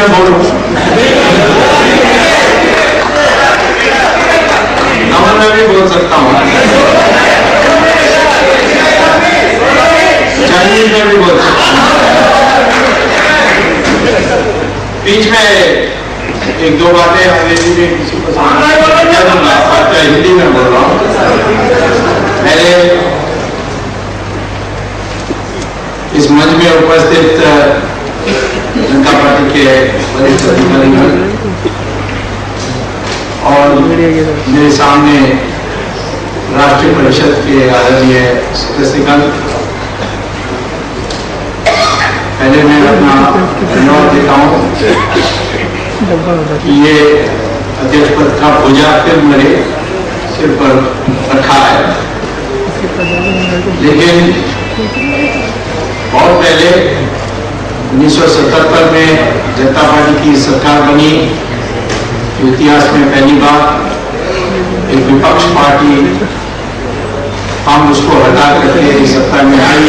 मैं बोलूं? नमन में भी बोल सकता हूं, चाइनीज में भी बोल सकता हूं। बीच में एक दो बातें अंग्रेजी में किसी को हिंदी में बोल रहा हूं। पहले इस मंच में उपस्थित जनता पार्टी के वरिष्ठ अधिकारीगण और मेरे सामने राष्ट्रीय परिषद के आदरणीय सदस्यगण, पहले मैं अपना धन्यवाद देता हूँ कि ये अध्यक्ष पद का बोझा फिर मेरे सिर पर रखा है। लेकिन बहुत पहले 1977 में जनता पार्टी की सरकार बनी। इतिहास में पहली बार एक विपक्ष पार्टी हम उसको हटा करके सत्ता में आई,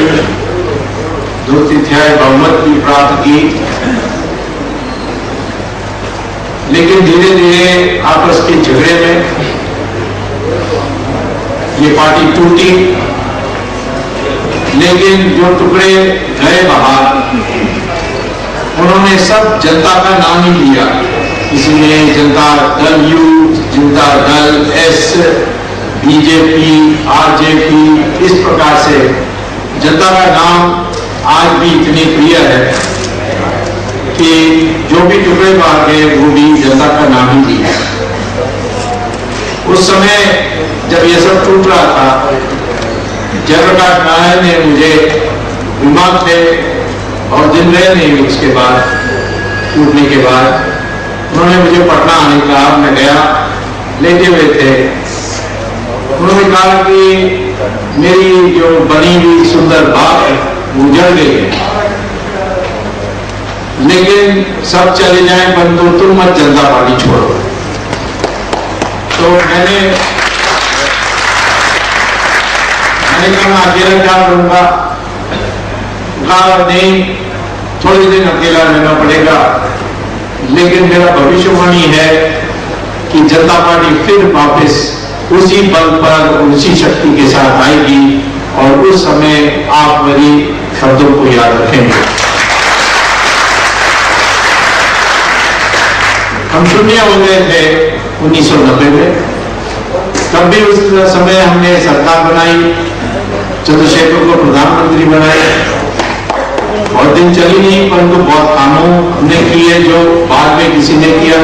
2/3 बहुमत भी प्राप्त की। लेकिन धीरे धीरे आपस के झगड़े में ये पार्टी टूटी। लेकिन जो टुकड़े गए बाहर, उन्होंने सब जनता का नाम ही लिया। किसी ने Janata Dal you, Janata Dal S, BJP, RJP, इस प्रकार से जनता का नाम आज भी इतनी प्रिय है कि जो भी टुकड़े बाहर गए वो भी जनता का नाम ही लिया। उस समय जब ये सब टूट रहा था, जयप्रकाश नारायण ने मुझे विमान पे और दिन रहे नहीं, उसके बाद टूटने के बाद उन्होंने मुझे पटना आने का, मैं गया, लेटे हुए थे। उन्होंने कहा कि मेरी जो बनी हुई सुंदर बात उजड़ गई है, लेकिन सब चले जाएं परंतु तुम मत जनता पार्टी छोड़ो। तो मैंने कहा मैं अकेला क्या करूंगा? कहा नहीं, थोड़े दिन अकेला रहना पड़ेगा, लेकिन मेरा भविष्यवाणी है कि जनता पार्टी फिर वापस उसी बल पर, उसी शक्ति के साथ आएगी और उस समय आप मेरी शब्दों को याद रखेंगे। हम शून्य हो गए थे 1990 में, तब भी उस समय हमने सरकार बनाई, चंद्रशेखर को प्रधानमंत्री बनाया। बहुत दिन चली नहीं, परंतु बहुत कानून हमने किए जो बाद में किसी ने किया।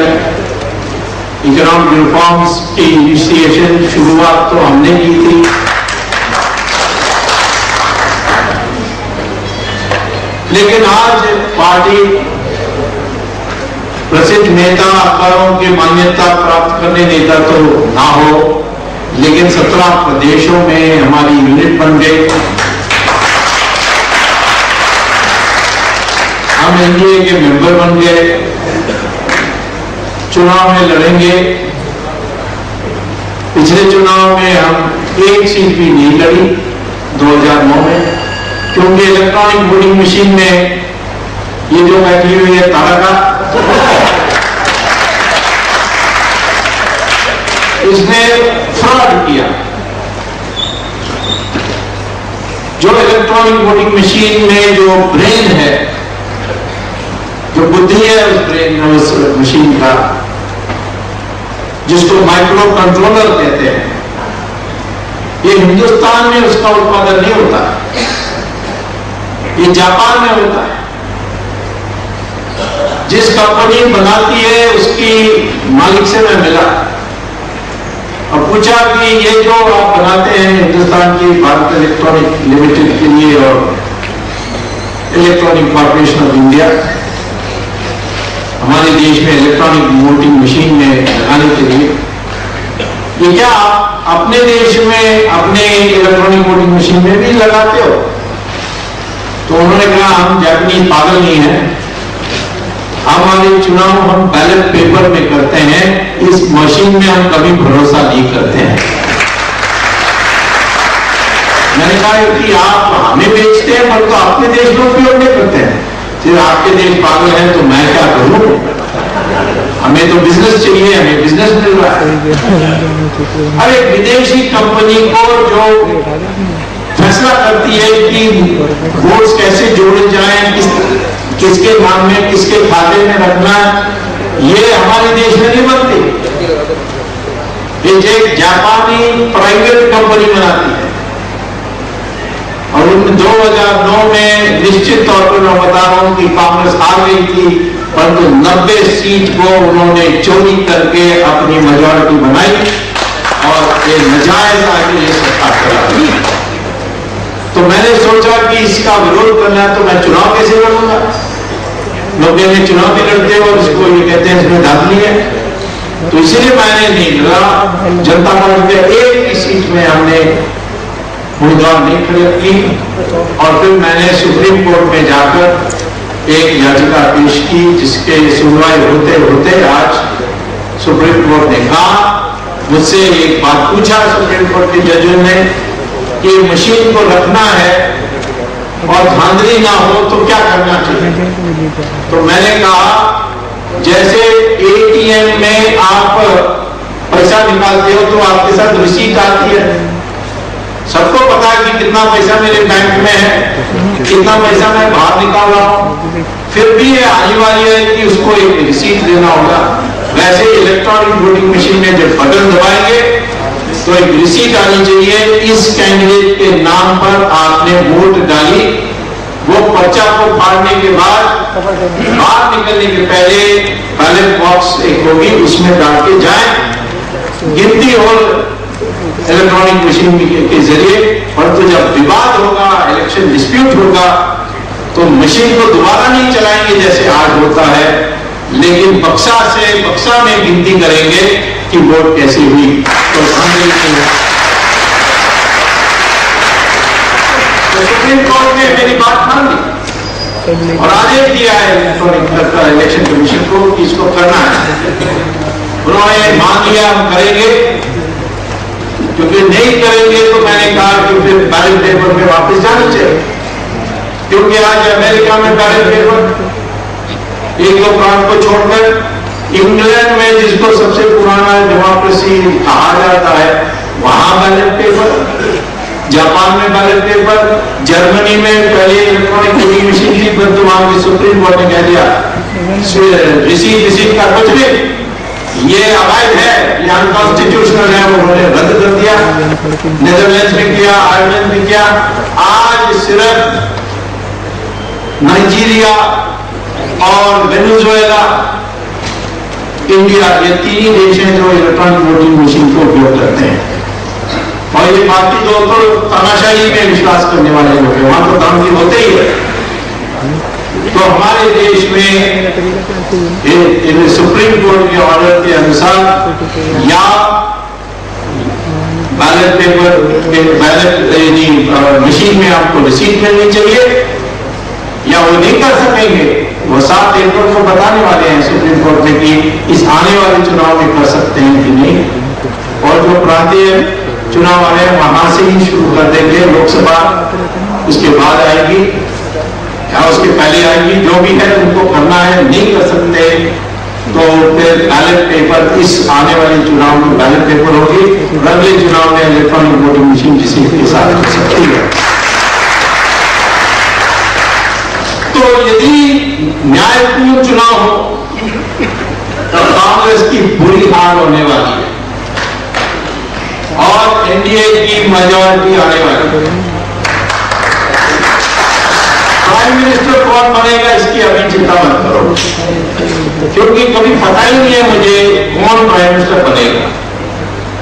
इकोनॉमिक रिफॉर्म्स की इनिशिएशन, शुरुआत तो हमने की थी। लेकिन आज पार्टी प्रसिद्ध नेता अखबारों की मान्यता प्राप्त करने नेता तो ना हो, लेकिन 17 प्रदेशों में हमारी यूनिट बन गई। हम एनडीए के मेंबर बन गए, चुनाव में लड़ेंगे। पिछले चुनाव में हम एक सीट भी नहीं लड़ी 2009 में, क्योंकि इलेक्ट्रॉनिक वोटिंग मशीन में ये जो बैठी हुई है तारका, इसने फ्रॉड किया। जो इलेक्ट्रॉनिक वोटिंग मशीन में जो ब्रेन है, जो बुद्धि है उस ब्रेन में, उस मशीन का, जिसको माइक्रो कंट्रोलर कहते हैं, ये हिंदुस्तान में उसका उत्पादन नहीं होता, ये जापान में होता है। जिस कंपनी बनाती है उसकी मालिक से मैं मिला और पूछा कि ये जो आप बनाते हैं हिंदुस्तान की भारत इलेक्ट्रॉनिक लिमिटेड के लिए और इलेक्ट्रॉनिक कॉर्पोरेशन ऑफ इंडिया, हमारे देश में इलेक्ट्रॉनिक वोटिंग मशीन में लगाने के लिए, ये क्या आप अपने देश में अपने इलेक्ट्रॉनिक वोटिंग मशीन में भी लगाते हो? तो उन्होंने कहा हम जापानीज पागल नहीं है, हमारे चुनाव हम बैलेट पेपर में करते हैं, इस मशीन में हम कभी भरोसा नहीं करते हैं। मैंने कहा कि आप हमें बेचते हैं पर तो अपने देश में उपयोग नहीं करते हैं, फिर आपके देश पागल है तो मैं क्या करूं? जो बिजनेस चाहिए हमें बिजनेस मिल रहा है। अब एक विदेशी कंपनी को जो फैसला करती है कि वोट्स कैसे जोड़े जाएं, किसके नाम में किसके खाते में रखना, ये हमारे देश में नहीं बनती। ये एक जापानी प्राइवेट कंपनी बनाती है और उन 2009 में निश्चित तौर पर मैं बता रहा हूं कि कांग्रेस हार गई थी, परंतु 90 सीट को उन्होंने चोरी करके अपनी मेजॉरिटी बनाई और ये नाजायज आगे ये सत्ता चला। तो मैंने सोचा कि इसका विरोध करना है तो मैं चुनाव कैसे लड़ूंगा। लोग कहते चुनाव भी लड़ते और उसको ये कहते हैं इसमें धांधली है, तो इसलिए मैंने नहीं लड़ा। जनता पार्टी के एक ही सीट में हमने उम्मीदवार नहीं खड़े की और फिर मैंने सुप्रीम कोर्ट में जाकर एक याचिका पेश की, जिसके सुनवाई होते होते आज सुप्रीम कोर्ट ने कहा, मुझसे एक बात पूछा सुप्रीम कोर्ट के जजों ने कि मशीन को रखना है और धांधली ना हो तो क्या करना चाहिए। तो मैंने कहा जैसे एटीएम में आप पैसा निकालते हो तो आपके साथ रिसीट आती है, सबको पता है कि कितना पैसा मेरे बैंक में है, कितना पैसा मैं बाहर निकाल रहा हूं, फिर भी ये आने वाली है कि उसको एक रिसीट देना होगा। वैसे इलेक्ट्रॉनिक वोटिंग मशीन में जब बटन दबाएंगे तो एक रिसीट आनी चाहिए, इस कैंडिडेट के नाम पर आपने वोट डाली। वो पर्चा को फाड़ने के बाद बाहर निकलने के पहले बैलेट बॉक्स एक होगी, उसमें डाल के जाए, गिनती हो इलेक्ट्रॉनिक मशीन के जरिए। परंतु जब विवाद होगा, इलेक्शन डिस्प्यूट होगा, तो मशीन को दोबारा नहीं चलाएंगे जैसे आज होता है, लेकिन बक्सा में गिनती करेंगे कि वोट कैसी हुई। तो सुप्रीम कोर्ट ने मेरी बात मान ली और आदेश दिया है इलेक्शन कमीशन को कि इसको करना है। उन्होंने मान लिया हम करेंगे, क्योंकि नहीं करेंगे तो मैंने कहा कि फिर बैलेट पेपर में वापस जाना चाहिए, क्योंकि आज अमेरिका में बैलेट पेपर एक दो प्रांत को छोड़कर इंग्लैंड में जिसको सबसे पुराना डेमोक्रेसी कहा जाता है वहां बैलेट पेपर, जापान में बैलेट पेपर, जर्मनी में पहले इलेक्ट्रॉनिक वोटिंग मशीन थी, परंतु वहां की सुप्रीम कोर्ट ने कह दिया रिसीट का कुछ भी ये अवैध है, ये अनकॉन्स्टिट्यूशनल है, वो उन्होंने रद्द कर दिया। नेदरलैंड्स में किया, आयरलैंड में किया। आज सिर्फ नाइजीरिया और वेनेजुएला, इंडिया, ये तीन ही देश हैं जो इलेक्ट्रॉनिक वोटिंग मशीन को उपयोग करते हैं। और ये बाकी दो तो तानाशाही में विश्वास करने वाले लोग हैं, वहां तो धांधली होते ही है। तो हमारे देश में सुप्रीम कोर्ट के ऑर्डर के अनुसार या बैलेट पेपर बैलेट मशीन में आपको रिसीट मिलनी चाहिए, या वो नहीं कर सकेंगे, वो 7 अप्रैल को बताने वाले हैं सुप्रीम कोर्ट में कि इस आने वाले चुनाव में कर सकते हैं कि नहीं। और जो प्रांतीय चुनाव आ रहे हैं वहां से ही शुरू कर देंगे, लोकसभा उसके बाद आएगी या उसके पहले आएगी, जो भी है उनको करना है। नहीं कर सकते तो फिर बैलेट पेपर इस आने वाले चुनाव में बैलेट पेपर होगी, अगले चुनाव में इलेक्ट्रॉनिक वोटिंग मशीन किसी के साथ हो सकती है। तो यदि न्यायपूर्ण चुनाव हो तो कांग्रेस की बुरी हार होने वाली है और एनडीए की मेजॉरिटी आने वाली है। प्राइम मिनिस्टर कौन बनेगा इसकी अभी चिंता मत करो, क्योंकि कभी पता ही नहीं है मुझे कौन प्राइम मिनिस्टर बनेगा।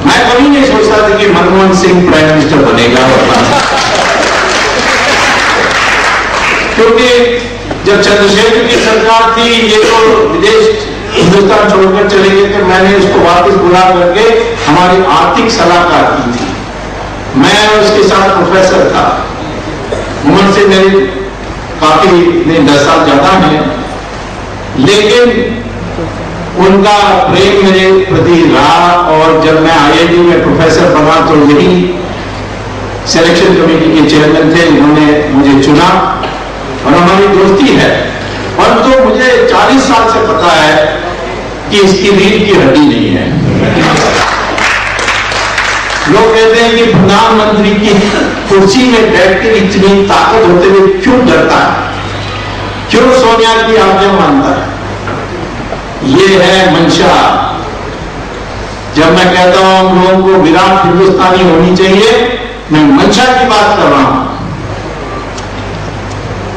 मैं कभी नहीं सोचता था कि मनमोहन सिंह प्राइम मिनिस्टर बनेगा, क्योंकि जब चंद्रशेखर की सरकार थी ये तो विदेश हिंदुस्तान छोड़कर चले गए थे, मैंने उसको वापस बुला करके हमारी आर्थिक सलाहकार की थी। मैं उसके साथ प्रोफेसर था, उम्र से मेरी काफी 10 साल ज्यादा है, लेकिन उनका प्रेम मेरे प्रति रहा। और जब मैं आईआईटी में प्रोफेसर बना तो यही सिलेक्शन कमेटी के चेयरमैन थे, उन्होंने मुझे चुना और हमारी दोस्ती है। परंतु मुझे 40 साल से पता है कि इसकी रीढ़ की हड्डी नहीं है। लोग कहते हैं कि प्रधानमंत्री की कुर्सी में बैठ के इतनी ताकत होते हुए क्यों डरता है, क्यों सोनिया की आज्ञा मानता है? ये है मंशा। जब मैं कहता हूं हम लोगों को विराट हिंदुस्तानी होनी चाहिए, मैं मंशा की बात कर रहा हूं।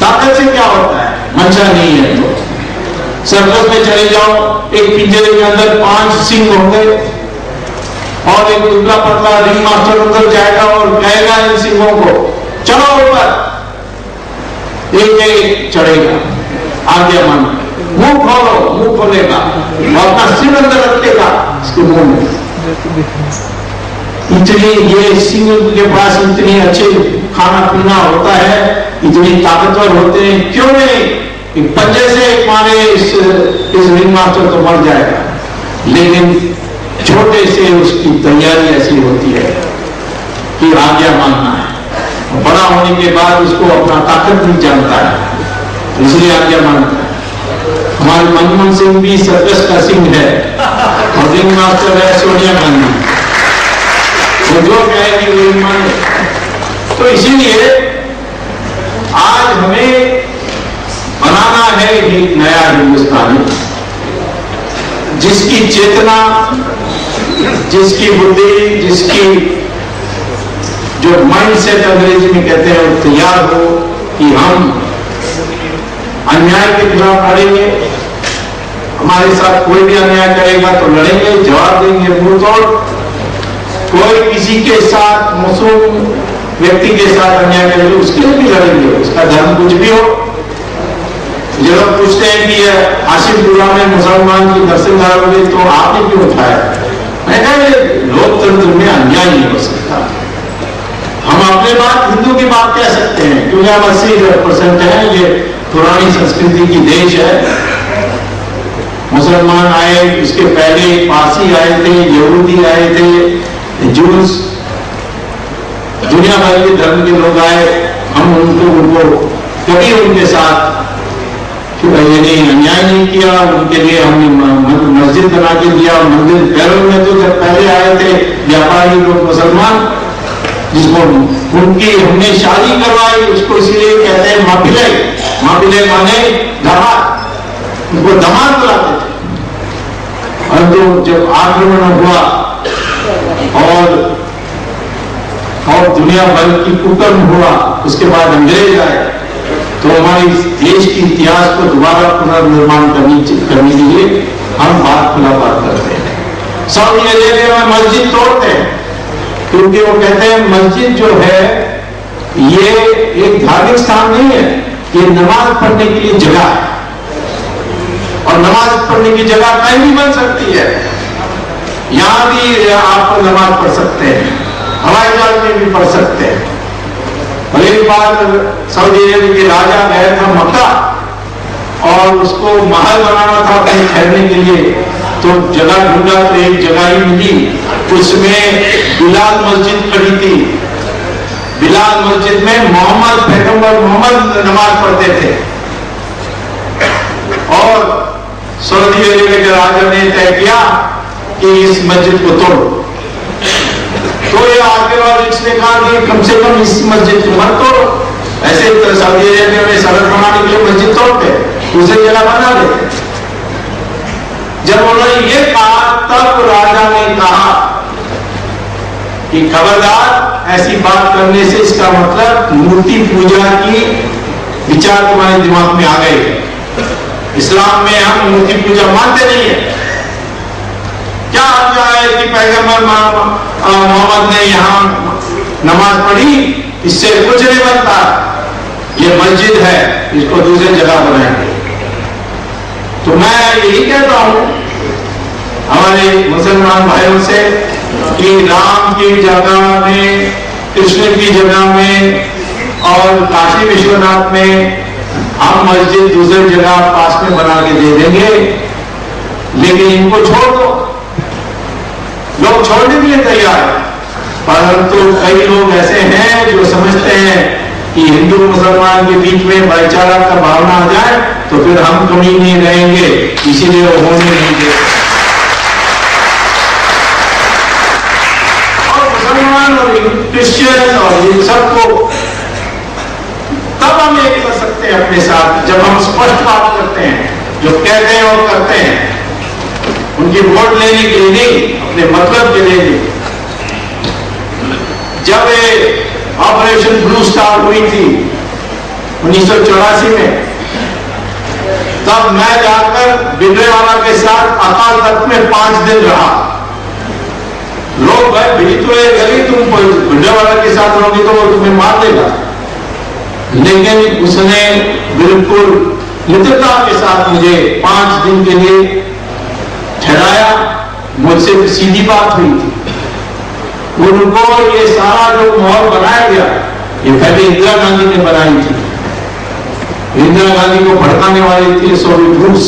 ताकत से क्या होता है? मंशा नहीं है तो सर्कस में चले जाओ, एक पिंजरे के अंदर 5 सिंह होंगे और एक दुबला पतला रिंग मास्टर अंदर जाएगा और कहेगा इन सिंहों को चलो ऊपर, एक एक चढ़ेगा, आज्ञा मानो, मुंह खोलो, मुंह खोलेगा और अपना सिर अंदर रखेगा इसके मुंह में। इतनी ये सिंह के पास इतनी अच्छे खाना पीना होता है, इतनी ताकतवर होते हैं, क्यों नहीं? पंजे से एक मारे इस रिंग मास्टर तो मर जाएगा, लेकिन छोटे से उसकी तैयारी ऐसी होती है कि आज्ञा मानना है। बड़ा होने के बाद उसको अपना ताकत भी जानता है, इसलिए आज्ञा मानता है। हमारे मनमोहन सिंह भी सर्कस का सिंह है और रिंग मास्टर है सोनिया गांधी, वो जो कहेगी वो माने। तो इसीलिए आज हमें बनाना है एक नया हिंदुस्तानी, जिसकी चेतना, जिसकी बुद्धि, जिसकी जो माइंड सेट अंग्रेजी में कहते हैं वो तैयार हो कि हम अन्याय के खिलाफ लड़ेंगे, हमारे साथ कोई भी अन्याय करेगा तो लड़ेंगे, जवाब देंगे मुंह तोड़। कोई किसी के साथ, मासूम व्यक्ति के साथ अन्याय करेगा उसके लिए भी लड़ेंगे, उसका धर्म कुछ भी हो। जो लोग पूछते हैं कि आशिफपुरा में मुसलमान की दर्शन करोगे तो आपने क्यों उठाया? मैं कहा लोकतंत्र में अन्याय नहीं हो सकता। हम अपने बात हिंदू की बात कह सकते हैं क्योंकि हम 80% है, ये पुरानी संस्कृति की देश है। मुसलमान आए, इसके पहले पारसी आए थे, यहूदी आए थे, जूस, दुनिया भर के धर्म के लोग आए। हम उनको कभी उनके साथ ये नहीं अन्याय नहीं किया, उनके लिए हमने मस्जिद बना के दिया। मंदिर पैरों में तो जब पहले आए थे व्यापारी लोग मुसलमान, जिसको उनकी हमने शादी करवाई, उसको इसीलिए कहते हैं मापिले। मापिले माने दामाद, उनको दामाद बुलाते थे। और तो जब आक्रमण हुआ और दुनिया भर की कुकर्म हुआ, उसके बाद अंग्रेज आए, तो हमारे देश के इतिहास को दोबारा पुनर्निर्माण करने के लिए हम बात खुलाबात करते हैं। सऊदी अरेबिया में मस्जिद तोड़ते हैं क्योंकि वो कहते हैं मस्जिद जो है ये एक धार्मिक स्थान नहीं है, ये नमाज पढ़ने के लिए जगह है और नमाज पढ़ने की जगह कहीं भी बन सकती है। यहां भी आप नमाज पढ़ सकते हैं, हवाई जहाज में भी पढ़ सकते हैं। और एक बार सऊदी अरेबिया के राजा गया था मक्का और उसको महल बनाना था अपने ठहरने के लिए, तो जगह ढूंढा तो एक जगह ही मिली, उसमें बिलाल मस्जिद खड़ी थी। बिलाल मस्जिद में मोहम्मद, पैगंबर मोहम्मद नमाज पढ़ते थे और सऊदी अरेबिया के राजा ने तय किया कि इस मस्जिद को तोड़ो। तो ये आर्कियोलॉजिस्ट ने कहा कि कम से कम इस मस्जिद को मत तोड़ो, ऐसे तो सऊदी अरेबिया में सड़क बनाने के लिए मस्जिद तोड़ते, दूसरी जगह बना देते। जब उन्होंने ये कहा तब राजा ने कहा कि खबरदार, ऐसी बात करने से इसका मतलब मूर्ति पूजा की विचार तुम्हारे दिमाग में आ गए। इस्लाम में हम मूर्ति पूजा मानते नहीं है। क्या आज्ञा है कि पैगंबर मोहम्मद ने यहाँ नमाज पढ़ी, इससे कुछ नहीं बनता, ये मस्जिद है, इसको दूसरी जगह बनाएंगे। तो मैं यही कहता हूं हमारे मुसलमान भाइयों से कि राम की जगह में, कृष्ण की जगह में और काशी विश्वनाथ में हम मस्जिद दूसरी जगह पास में बना के दे देंगे, लेकिन इनको छोड़ दो। लोग छोड़ने के लिए तैयार है, परंतु कई लोग ऐसे हैं जो समझते हैं कि हिंदू मुसलमान के बीच में भाईचारा का भावना आ जाए तो फिर हम कमी नहीं रहेंगे, इसीलिए वो होने नहीं देते। जो कहते हैं और करते हैं, उनकी वोट लेने के लिए नहीं, अपने मतलब के लिए नहीं। जब ये ऑपरेशन ब्लू स्टार हुई थी 1984 में, तब मैं जाकर भिंडरेवाला के साथ अकाल तख्त में 5 दिन रहा। लोग भाई भीड़ तो है गली, तुम भिंडरेवाला के साथ रहोगे तो वो तुम्हें मार देगा, लेकिन उसने बिल्कुल मित्रता के साथ मुझे 5 दिन के लिए ठहराया। मुझसे सीधी बात हुई थी। उनको ये सारा जो माहौल बनाया गया, ये पहले इंदिरा गांधी ने बनाई थी। इंदिरा गांधी को भड़काने वाले थे सोवियत रूस,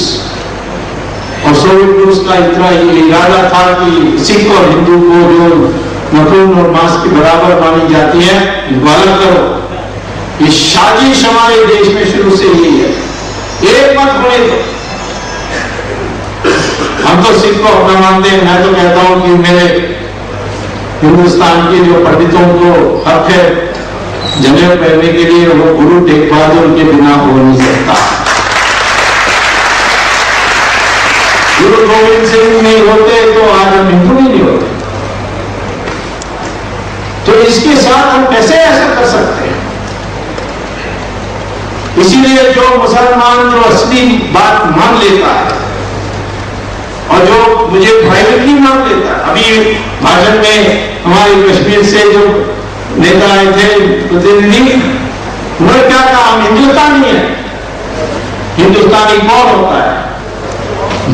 और सोवियत रूस का इतना ये इरादा था कि सिख और हिंदू को जो नखून और मांस के बराबर मानी जाती है, इनको अलग करो। ये साजिश हमारे देश में शुरू से ही है, एक मत होने दो। हम तो सिख को अपना मानते हैं। मैं तो कहता हूं कि मेरे हिंदुस्तान के जो पंडितों को हक है जनेऊ पहनने के लिए, वो गुरु टेक बहादुर के बिना हो नहीं सकता। गुरु गोविंद सिंह नहीं होते तो आज हम हिंदू ही नहीं होते। तो इसके साथ हम कैसे ऐसा कर सकते हैं? इसीलिए जो मुसलमान जो असली बात मान लेता है और जो मुझे प्राइवेटली मान लेता है, अभी भाषण में हमारे कश्मीर से जो नेता आए थे प्रतिनिधि, उन्होंने क्या कहा? हम हिंदुस्तानी है। हिंदुस्तानी कौन होता है?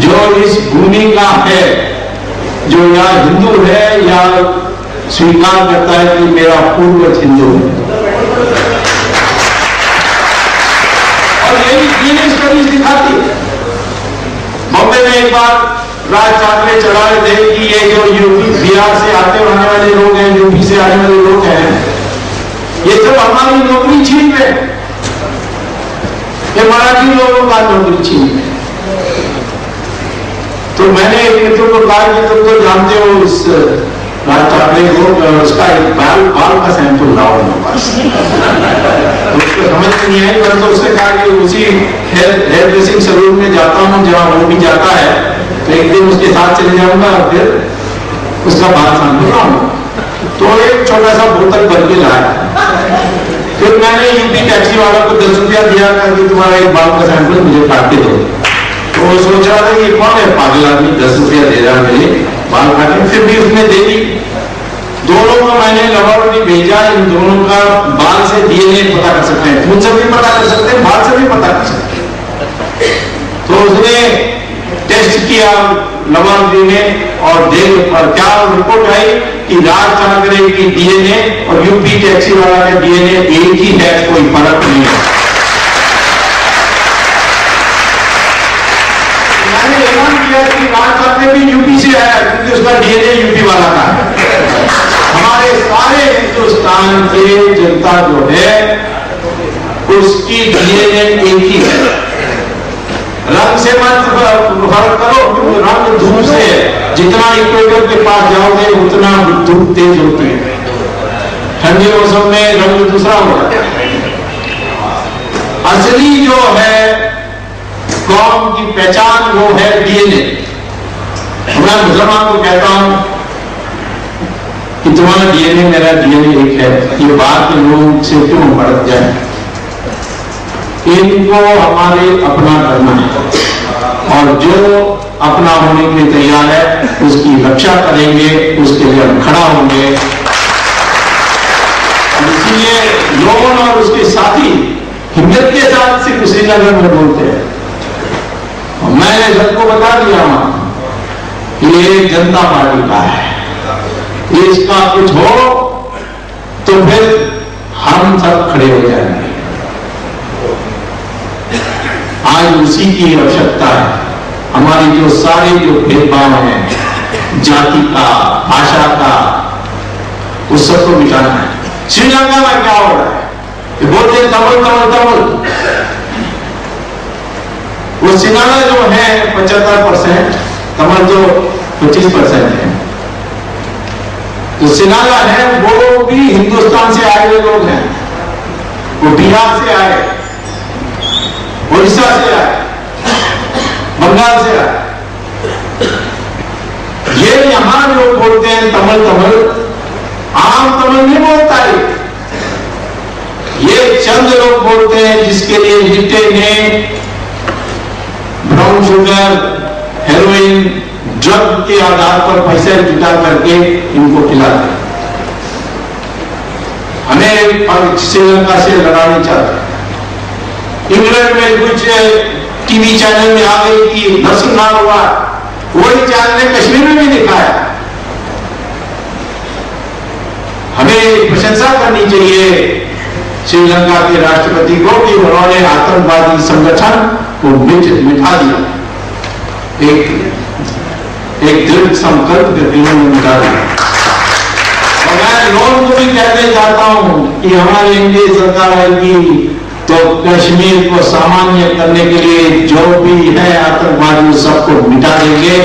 जो इस भूमि का है, जो या हिंदू है या स्वीकार करता है कि मेरा पूर्वज हिंदू है। और यही स्टडीज दिखाती है। बॉम्बे में एक बार राज चाकरे चला रहे थे कि ये जो यूपी बिहार से आने वाले लोग हैं, यूपी से आने वाले लोग हैं, ये सब हमारी नौकरी छीन रहे, ये मराठी लोगों का नौकरी छीन रहे। तो मैंने एक मित्र को कहा कि तुम तो जानते हो इस राज चाकरे को, उसका एक बाल का सैंपल लाओ मेरे पास। तो उसको समझ नहीं आई, परंतु उसने कहा कि उसी हेयर ड्रेसिंग सलून में जाता हूँ जहाँ वो भी जाता है, तो एक दिन उसके साथ चले जाऊंगा और फिर उसका बाल सैंपल लाऊंगा। तो एक छोटा सा बोतल भर के लाया। फिर मैंने यूपी टैक्सी वाला को 10 रुपया दिया कि तुम्हारा एक बाल का सैंपल मुझे काट के दो। तो वो सोच रहा था कि कौन है पागल आदमी 10 रुपया दे रहा है मेरे बाल काटने। फिर भी उसने दे दी। दोनों को मैंने लेबोरेटरी भेजा। इन दोनों का बाल से डीएनए पता कर सकते हैं, खून से भी पता कर सकते हैं, बाल से भी पता कर सकते हैं। तो उसने टेस्ट किया लेबोरेटरी में और देख पर क्या रिपोर्ट आई कि राज चाकरे की डीएनए और यूपी टैक्सी वाला का डीएनए एक ही है, कोई फर्क नहीं है। मैंने ऐलान किया कि राज चाकरे भी यूपी से आया क्योंकि उसका डीएनए यूपी वाला का है। हमारे सारे हिंदुस्तान के जनता जो है उसकी डीएनए एक ही है। रंग से मत फर्क करो, रंग धूप से है। जितना इक्वेटर के पास जाओगे उतना धूप तेज होती है। ठंडे मौसम में रंग दूसरा होगा। असली जो है कौम की पहचान वो है डीएनए। मैं मुसलमान को कहता हूं कि तुम्हारा डीएनए मेरा डीएनए एक है। ये बात लोग से क्यों भड़क जाए? इनको हमारे अपना करना है और जो अपना होने के लिए तैयार है उसकी रक्षा करेंगे, उसके लिए हम खड़ा होंगे। इसलिए लोगों और उसके साथी हिम्मत के साथ सिर्फ श्रीनगर में बोलते हैं। मैंने सबको बता दिया ये जनता पार्टी का है, इसका कुछ हो तो फिर हम सब खड़े हो जाएंगे। आज उसी की आवश्यकता है। हमारी जो सारे जो भेदभाव हैं, जाति का, भाषा का, उस सबको मिटाना है। श्रीलंका में क्या हो रहा है? बोलते तमिल तमिल तमिल। वो सिनाला जो है 75%, तमिल जो 25% है। जो सिनाला है वो भी हिंदुस्तान से आए हुए लोग हैं। वो बिहार से आए, उड़ीसा से आए, बंगाल से आया। ये यहां लोग बोलते हैं तमिल, आम तमिल नहीं बोलता है। ये चंद लोग बोलते हैं जिसके लिए लिटे ने ब्राउन शुगर, हेरोइन, ड्रग के आधार पर पैसे जुटा करके इनको खिलाते। हमें श्रीलंका से लड़ाना चाहते। इंग्लैंड में कुछ टीवी चैनल में आ गई कि नरसंहार हुआ, वही चैनल ने कश्मीर में भी दिखाया। हमें प्रशंसा करनी चाहिए श्रीलंका के राष्ट्रपति को कि उन्होंने आतंकवादी संगठन को मिटा दिया, एक दृढ़ संकल्प करके उन्होंने मिटा दिया। और मैं लोगों को भी कहना चाहता हूं कि हमारी एनडीए सरकार आएगी तो कश्मीर को सामान्य करने के लिए जो भी है आतंकवादी सबको मिटा देंगे।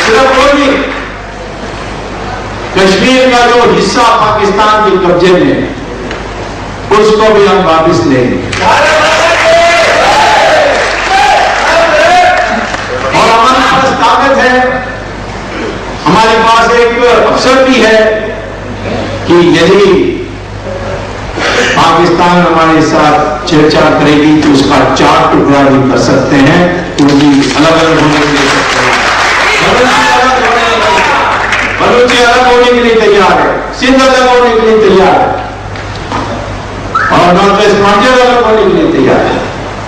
सिर्फ वो नहीं, कश्मीर का जो हिस्सा पाकिस्तान के कब्जे में है उसको भी हम वापस लेंगे। और हमारे पास ताकत है, हमारे पास एक अवसर भी है कि यदि पाकिस्तान हमारे साथ छेड़छाड़ करेगी तो उसका 4 टुकड़ा भी कर सकते हैं, क्योंकि अलग अलग होने के लिए सकते हैं। बलूची अलग होने के लिए तैयार है, सिंध अलग होने के लिए तैयार है, और नॉर्थ वेस्ट मार्जिन अलग होने के लिए तैयार है।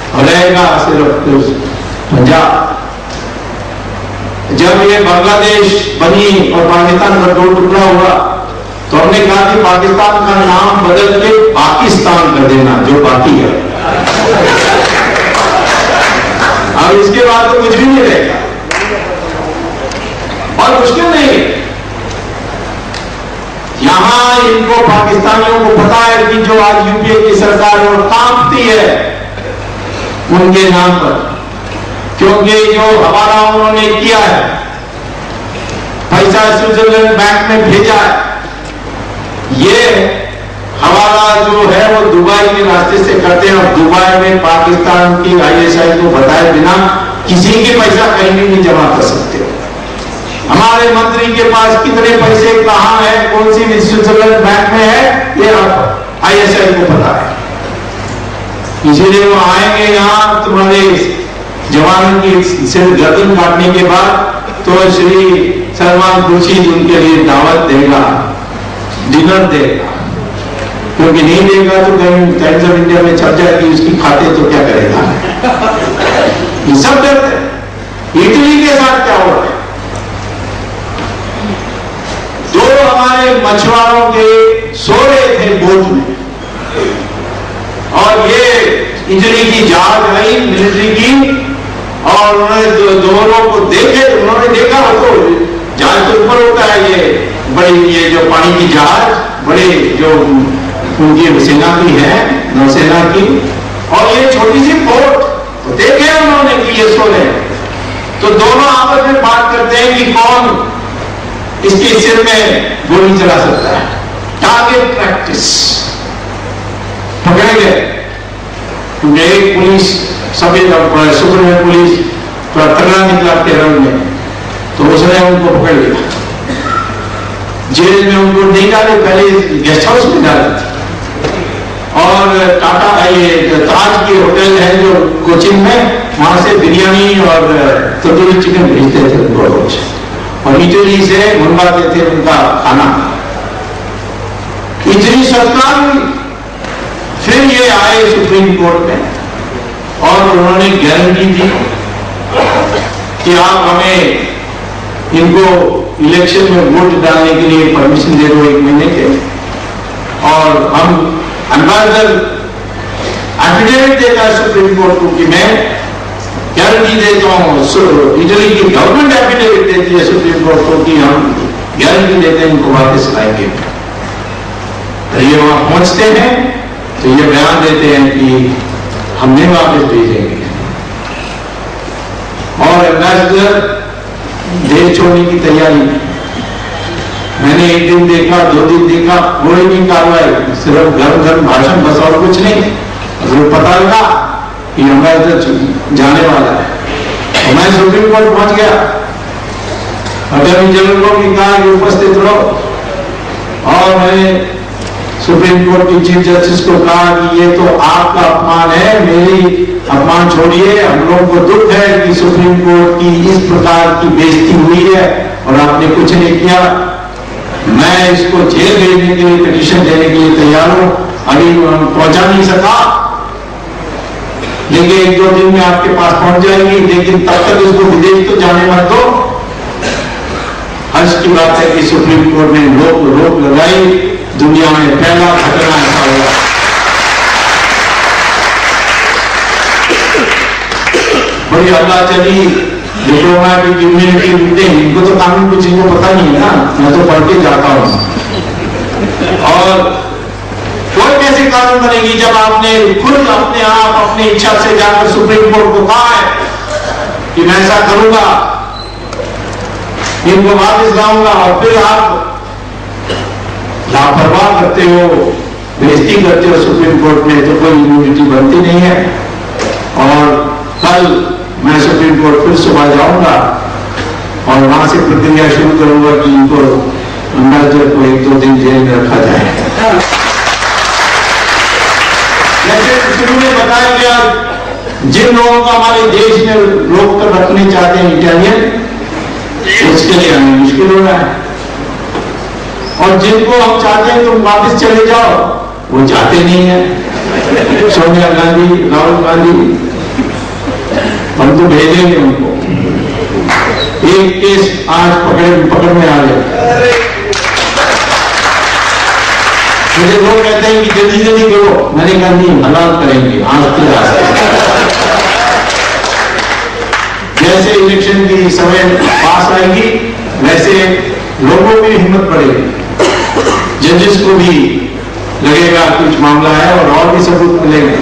और रहेगा सिर्फ पंजाब। जब ये बांग्लादेश बनी और पाकिस्तान का 2 टुकड़ा हुआ तो हमने कहा कि पाकिस्तान का नाम बदल के पाकिस्तान कर देना, जो बाकी है। अब इसके बाद तो कुछ भी नहीं रहेगा, और मुश्किल नहीं है। यहां इनको पाकिस्तानियों को पता है कि जो आज यूपीए की सरकार है वो कांपती है उनके नाम पर, क्योंकि जो हवाला उन्होंने किया है, पैसा स्विट्जरलैंड बैंक में भेजा है, ये हवाला जो है वो दुबई के रास्ते से करते हैं, और दुबई में पाकिस्तान की आईएसआई को बताए बिना किसी के पैसा कहीं भी नहीं जमा कर सकते। हमारे मंत्री के पास कितने पैसे कहां है, कौन सी स्विट्जरलैंड बैंक में है, ये आईएसआई को पता है। इसीलिए वो आएंगे यहां तुम्हारे जवानों की सिर्फ गर्दन काटने के बाद तो श्री सलमान खुर्शीद उनके लिए दावत देगा, डिनर देगा, क्योंकि नहीं देगा तो कहीं टाइम्स ऑफ इंडिया में छप जाएगी उसकी खाते, तो क्या करेगा। ये सब डरते। इटली के साथ क्या हो रहा है, 2 हमारे मछुआरों के सो रहे थे बोट में, और ये इटली की जहाज आई मिलिट्री की, और उन्होंने दोनों को देखे, उन्होंने देखा तो जहाज तो ऊपर होता है, ये बड़ी ये जो पानी की जहाज बड़े जो उनकी सेना की है, नौसेना की, और ये छोटी सी बोट, तो देखे उन्होंने कि ये सो रहे। तो दोनों आपस में बात करते हैं कि कौन इसके सिर में गोली चला सकता है। Target practice. पकड़े गए, क्योंकि एक पुलिस सफेद सुपरमैन पुलिस थोड़ा तगड़ा निकला केरल में, तो उसने उनको पकड़ लिया, जेल में उनको नहीं डाले, पहले गेस्ट हाउस में डाले, और टाटा ये ताज की होटल है जो कोचिन में, वहां से बिरयानी और तंदूरी चिकन भेजते थे उनको रोज, और इटली से मंगवाते थे उनका खाना। इतनी सरकार हुई, फिर ये आए सुप्रीम कोर्ट में और उन्होंने गारंटी दी कि आप हमें इनको इलेक्शन में वोट डालने के लिए परमिशन दे दो 1 महीने के, और हम एम्बेसडर एफिडेविट देता है सुप्रीम कोर्ट को कि मैं गारंटी देता हूं, इटली की गवर्नमेंट एफिडेविट देती है सुप्रीम कोर्ट को कि हम गारंटी देते हैं इनको वापस लाएंगे। तो ये वहां पहुंचते हैं तो ये बयान देते हैं कि हमने वापस भेजेंगे, और एम्बेसडर देश छोड़ने की तैयारी। मैंने 1 दिन देखा, 2 दिन देखा, कोई नहीं कार्रवाई, सिर्फ घर भाषण, बस और कुछ नहीं। अगर पता लगा कि हमारा तो जाने वाला है, और मैं सुप्रीम कोर्ट पहुंच गया। अटॉर्नी जनरल को भी कहा कि उपस्थित रहो, और मैंने सुप्रीम कोर्ट की चीफ जस्टिस को कहा कि ये तो आपका अपमान है, मेरी अपमान छोड़िए। हम लोगों को दुख है कि सुप्रीम कोर्ट की इस प्रकार की बेइज्जती हुई है और आपने कुछ नहीं किया। मैं इसको जेल भेजने के लिए पिटीशन देने के लिए तैयार हूं, अभी पहुंचा नहीं सका, लेकिन 1-2 दिन में आपके पास पहुंच जाएगी, लेकिन तब तक इसको विदेश तो जाने मत दो। हर्ष की बात है कि सुप्रीम कोर्ट ने रोक लगाई, दुनिया में पहला घटना ऐसा हुआ। बड़ी हल्ला चली, डिप्लोमेटिक इम्यूनिटी मिलते हैं, इनको तो कानून कुछ इनको पता नहीं है ना, मैं तो पढ़ के जाता हूं। और कोई कैसे कानून बनेगी जब आपने खुद अपने आप अपनी इच्छा से जाकर सुप्रीम कोर्ट को कहा है कि मैं ऐसा करूंगा, इनको वापस लाऊंगा, और फिर आप लापरवाह करते हो, बेइज्जती करते हो सुप्रीम कोर्ट में, तो कोई इम्यूनिटी बनती नहीं है। और कल मैं सुप्रीम कोर्ट फिर सुबह जाऊंगा और वहां से प्रक्रिया शुरू करूंगा कि इनको अंबेडकर को 1-2 दिन जेल में रखा जाए। जैसे शुरू में बताया गया, जिन लोगों को हमारे देश में रोक कर रखने चाहते हैं इटालियन, उसके लिए हमें मुश्किल हो रहा है, और जिनको हम चाहते हैं तुम वापस चले जाओ, वो जाते नहीं है। सोनिया गांधी, राहुल गांधी, हम तो भेजेंगे उनको। एक केस आज पकड़ में आ गए। मुझे लोग कहते हैं कि जल्दी जल्दी करो, मैंने कहा नहीं, हलाल करेंगे आज के रास्ते। जैसे इलेक्शन की समय पास आएगी, वैसे लोगों की हिम्मत बढ़ेगी, जजेस को भी लगेगा कुछ मामला है और भी सबूत मिलेंगे।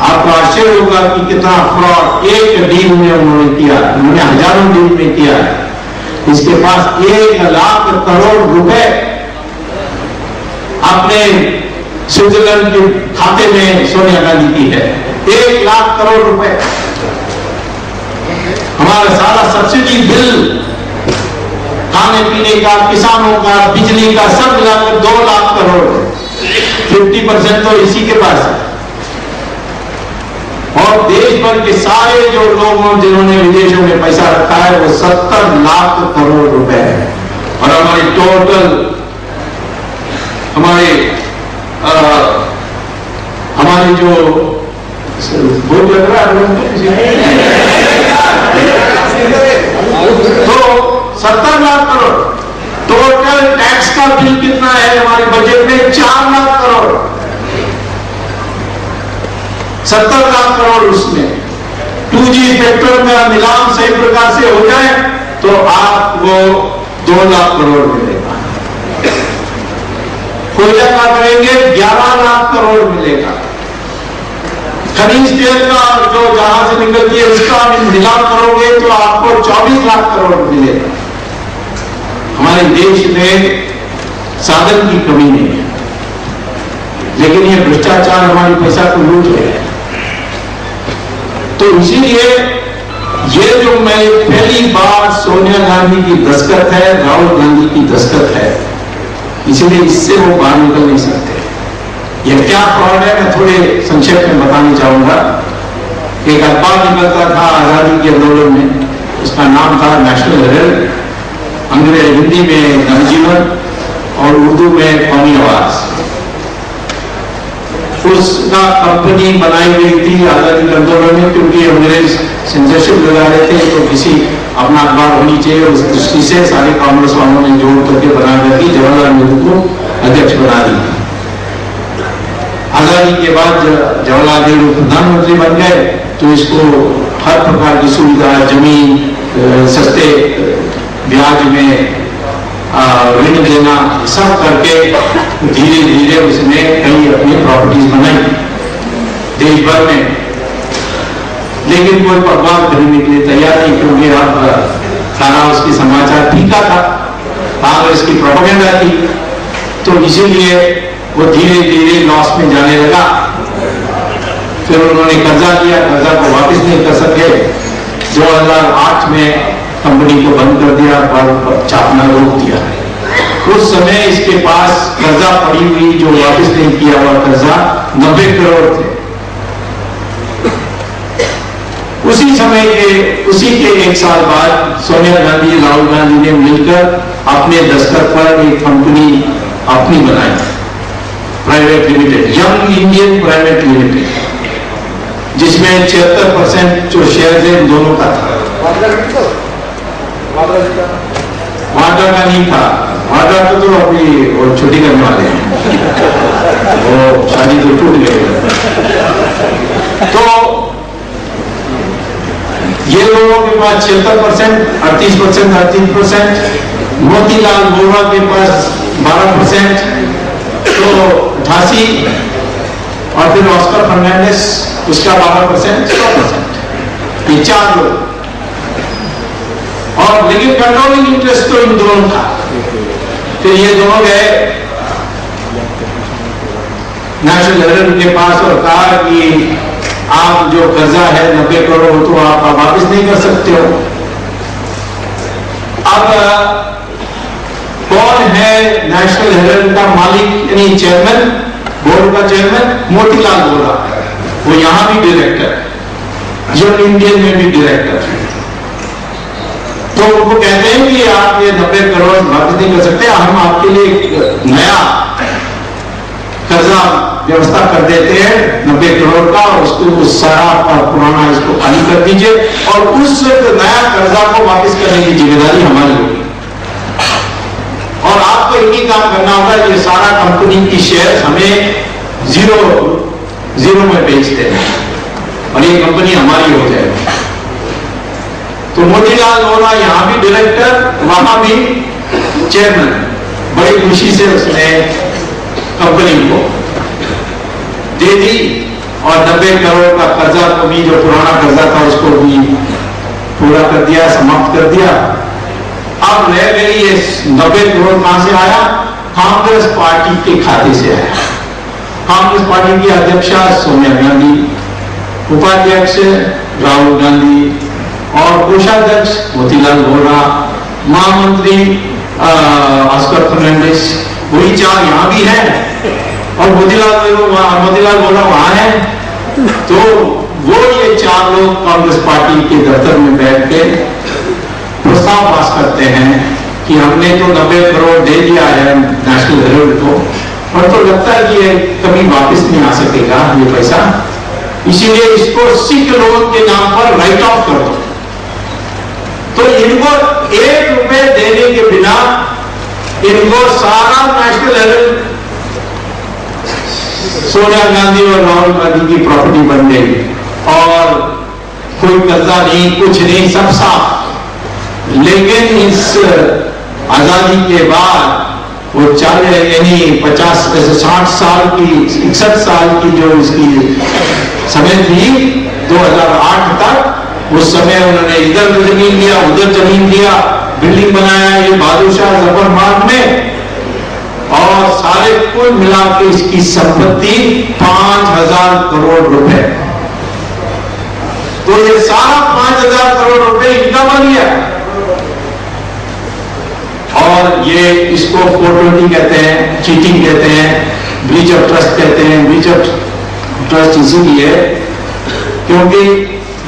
आपको आश्चर्य होगा कि कितना फ्रॉड एक डील में उन्होंने किया, उन्होंने हजारों डील में किया है। इसके पास 1 लाख करोड़ रुपए अपने स्विट्जरलैंड के खाते में सोनिया गांधी की है, 1 लाख करोड़ रुपए। हमारा सारा सब्सिडी बिल, खाने पीने का, किसानों का, बिजली का, सब मिलाकर 2 लाख करोड़, 50% तो इसी के पास है। और देश भर के सारे जो लोग जिन्होंने विदेशों में पैसा रखा है वो 70 लाख करोड़ रुपए है। और हमारी टोटल हमारी जो भूख लग रहा है तो 70 लाख करोड़। टोटल टैक्स का बिल कितना है हमारे बजट में? 4 लाख करोड़, 70 लाख करोड़। उसमें 2G स्पेक्ट्रम का नीलाम सही प्रकार से हो जाए तो आपको 2 लाख करोड़ मिलेगा। कोयला का करेंगे 11 लाख करोड़ मिलेगा। खनिज तेल का जो जहां से निकलती है उसका नीलाम करोगे तो आपको 24 लाख करोड़ मिलेगा। हमारे देश में साधन की कमी नहीं है, लेकिन ये भ्रष्टाचार हमारी पैसा को लूट रहे हैं। तो इसीलिए ये जो मैं पहली बार सोनिया गांधी की दस्तखत है, राहुल गांधी की दस्तखत है, इसलिए इससे वो बाहर निकल नहीं सकते। ये क्या फ्रॉड है मैं थोड़े संक्षेप में बताना चाहूंगा। एक अखबार निकलता था आजादी के आंदोलन में, उसका नाम था नेशनल हेरल्ड, अंग्रेजी हिंदी में नवजीवन और उर्दू में कौमी आवाज। उसका कंपनी बनाई गई थी आजादी के आंदोलन में, क्योंकि अंग्रेज सेंसरशिप लगा रहे थे तो किसी अपना अखबार होनी चाहिए। उस दृष्टि से सारे कांग्रेस वालों ने जोड़ करके बना करके जवाहरलाल नेहरू को अध्यक्ष बना दिया। आजादी के बाद जवाहरलाल नेहरू प्रधानमंत्री बन गए तो इसको हर प्रकार की सुविधा, जमीन, सस्ते ब्याज में ऋण देना, सब करके धीरे धीरे उसने कई अपनी प्रॉपर्टीज बनाई देश भर में। लेकिन कोई अखबार खरीदने के लिए तैयार नहीं, क्योंकि अब सारा उसकी समाचार फीका था, कांग्रेस की प्रोपेगेंडा थी। तो इसीलिए वो धीरे धीरे लॉस में जाने लगा। फिर उन्होंने कर्जा लिया, कर्जा को वापस नहीं कर सके, 2008 में कंपनी को बंद कर दिया और छापना रोक दिया। उस समय इसके पास कर्जा पड़ी हुई, जो वापस नहीं किया हुआ कर्जा 90 करोड़ थे। उसी के एक साल बाद सोनिया गांधी, राहुल गांधी ने मिलकर अपने दस्तखत पर एक कंपनी अपनी बनाई, private limited, young Indian private limited, जिसमें 76% जो शेयर है दोनों का था। वाड्रा का नहीं था, वाड्रा तो अभी वो छुट्टी करने वाले हैं, वो शादी तो टूट गई। तो ये लोगों के पास 76%, 38%, मोतीलाल वोरा के पास 12%, तो 88, और फिर ऑस्कर फर्नांडिस उसका 12%, 100%, ये 4 लोग। और लेकिन कंट्रोलिंग इंटरेस्ट तो इन दोनों था। फिर ये दोनों गए नेशनल हेराल्ड के पास और कहा कि आप जो कर्जा है 90 करोड़ तो आप वापस नहीं कर सकते हो। अब कौन है नेशनल हेराल्ड का मालिक, यानी चेयरमैन, बोर्ड का चेयरमैन? मोतीलाल वोरा, वो यहां भी डायरेक्टर, यंग इंडियन में भी डायरेक्टर। तो उनको कहते हैं कि आप ये 90 करोड़ वापस नहीं कर सकते, हम आपके लिए नया कर्जा व्यवस्था कर देते हैं 90 करोड़ का, और उसको सारा पुराना इसको खाली कर दीजिए, और उस नया कर्जा को वापस करने की जिम्मेदारी हमारी होगी, और आपको एक ही काम करना होगा, ये सारा कंपनी की शेयर हमें जीरो में बेच देना, और ये कंपनी हमारी हो जाएगी। तो मोतीलाल वोरा यहाँ भी डायरेक्टर, वहां भी चेयरमैन, बड़ी खुशी से उसने कंपनी को दे दी, और 90 करोड़ का कर्जा को भी, जो पुराना कर्जा था उसको भी पूरा कर दिया, समाप्त कर दिया। अब रह गई ये 90 करोड़ कहां से आया? कांग्रेस पार्टी के खाते से आया। कांग्रेस पार्टी की अध्यक्षा सोनिया गांधी, उपाध्यक्ष राहुल गांधी, और कोषाध्यक्ष मोतीलाल वोरा, महामंत्री ऑस्कर फर्नांडिस, वही 4 यहां भी है, और मोतीलाल वोरा वहां है। तो वो ये 4 लोग कांग्रेस पार्टी के दफ्तर में बैठ के प्रस्ताव पास करते हैं कि हमने तो 90 करोड़ दे दिया है नेशनल हेराल्ड को, और तो लगता है कि ये कभी वापस नहीं आ सकेगा ये पैसा, इसीलिए इसको सिख लोगों के नाम पर राइट ऑफ कर दो। तो इनको 1 रुपए देने के बिना इनको सारा नेशनल हेराल्ड सोनिया गांधी और राहुल गांधी की प्रॉपर्टी बन गई, और कोई कर्जा नहीं, कुछ नहीं, सब साफ। लेकिन इस आजादी के बाद वो 60 साल की 61 साल की जो इसकी समय थी 2008 तक, उस समय उन्होंने इधर जमीन लिया, उधर जमीन लिया, बिल्डिंग बनाया ये बहादुर शाह जफर मार्ग में, और सारे कुल मिला के इसकी संपत्ति 5000 करोड़ रुपए। तो ये सारा 5000 करोड़ रुपए इनका बन गया, और ये इसको 420 कहते हैं, चीटिंग कहते हैं, ब्रीच ऑफ ट्रस्ट कहते हैं। ब्रीच ऑफ ट्रस्ट इसीलिए क्योंकि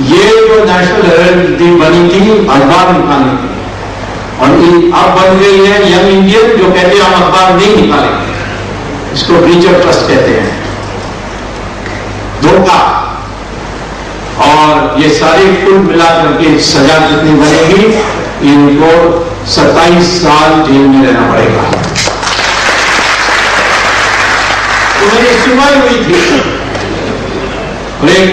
ये जो नेशनल हेराल्ड बनी थी अखबार निकालने की, और ये अब बन गई है यंग इंडियन, जो कहते हैं हम अखबार नहीं निकालेंगे, इसको ब्रीच ऑफ ट्रस्ट कहते हैं, धोखा। और ये सारे कुल मिलाकर के सजा कितनी बनेगी? इनको 27 साल जेल में रहना पड़ेगा। तो मेरी सुनवाई हुई थी, और एक